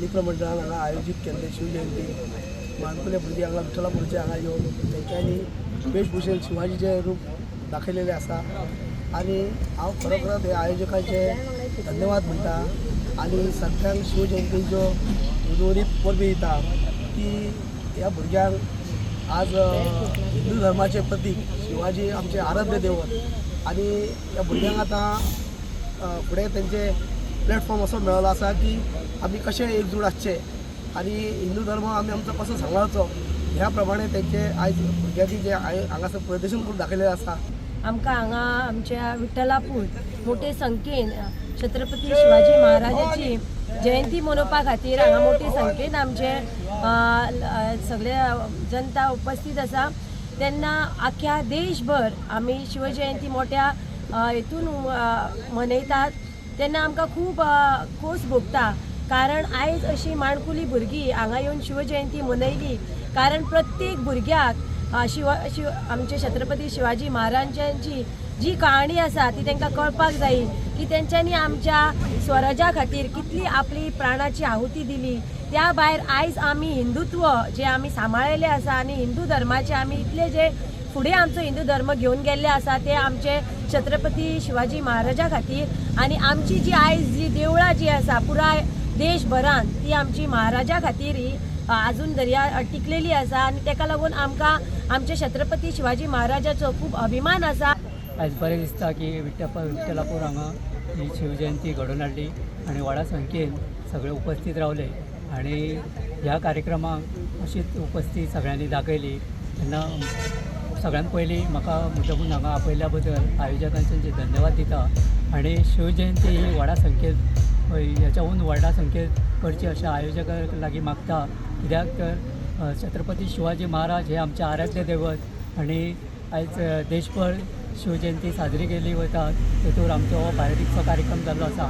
मित्रमंडळान हांगा आयोजीत केल्ले शिवजयंती माणकुले भुरगीं हांगा विठ्ठलापूरचे हांगा येवन तेंच्यांनी वेशभुशेन शिवाजीचें रूप दाखयलेलें आसा आनी हांव खरोखरच हे आयोजकांचे धन्यवाद म्हणटा आनी सगळ्यांक शिवजयंतीच्यो उर्वरीत परबी दिता की ह्या भुरग्यांक आज हिंदू धर्माचे प्रतीक शिवाजी आमचे आराध्य दैवत आनी ह्या भुरग्यांक आतां फुडें तेंचे प्लॅटफॉर्म असो मेळ्ळो आसा की आमी कशे एकजूट आसचे आनी हिंदू धर्म आमी आमचो कसो सांबाळचो ह्या प्रमाणे तेंचे आयज भुरग्यांनी जे हांगासर प्रदर्शन करून दाखयलेलें आसा। आमकां हांगा आमच्या विठ्ठलापूर मोठे संख्येन छत्रपती शिवाजी महाराजाची जयंती मनोवपा खातीर हांगा मोठे संख्येन आमचे सगळे जनता उपस्थित आसा तेन्ना आख्या देशभर आमी शिवजयंती मोठ्या हेतून मनयतात तेन्ना आमकां खूब खोस भोगता कारण आयज अशी माणकुली भुरगीं हांगा येवन शिवजयंती मनयली कारण प्रत्येक भुरग्याक आमचे छत्रपती शिवाजी महाराजांची जी कहाणी आसा ती तांकां कळपाक जाय की तेंच्यांनी आमच्या स्वराज्या खातीर कितली आपली प्राणाची आहुती दिली। त्या भायर आयज आमी हिंदुत्व जे आमी सांबाळलेले आसा आनी हिंदू धर्माचे आमी इतले जे फुडें आमचो हिंदू धर्म घेवन गेल्ले आसा ते आमचे छत्रपती शिवाजी महाराजा खातीर आनी आमची जी आयज जी देवळां जी आसा पुराय देशभरान ती आमची महाराजा खातीर ही अजून दर्या टिकलेली आसा आनी तेका लागून आमकां आमचे छत्रपती शिवाजी महाराजाचो खूब अभिमान आसा। आज बरें दिसता की विठ्ठलापूर हांगा ही शिवजयंती घडोवन हाडली आनी व्हडा संख्येन सगळे उपस्थित रावले आनी ह्या कार्यक्रमाक अशीच उपस्थित सगळ्यांनी दाखयली तेन्ना सगळ्यात पयलीं म्हाका मुद्दमून हांगा आपयल्या बद्दल आयोजकांचे धन्यवाद दिता आनी शिवजयंती ही व्हडा संख्येन ह्याच्याहून व्हडा संख्येन करची अशें आयोजकां लागीं मागता कित्याक तर छत्रपती शिवाजी महाराज हे आमचे आराध्य दैवत आनी आयज देशभर शिवजयंती साजरी केली वता तेतूर आमचो हो भायरीचो कार्यक्रम जाल्लो आसा।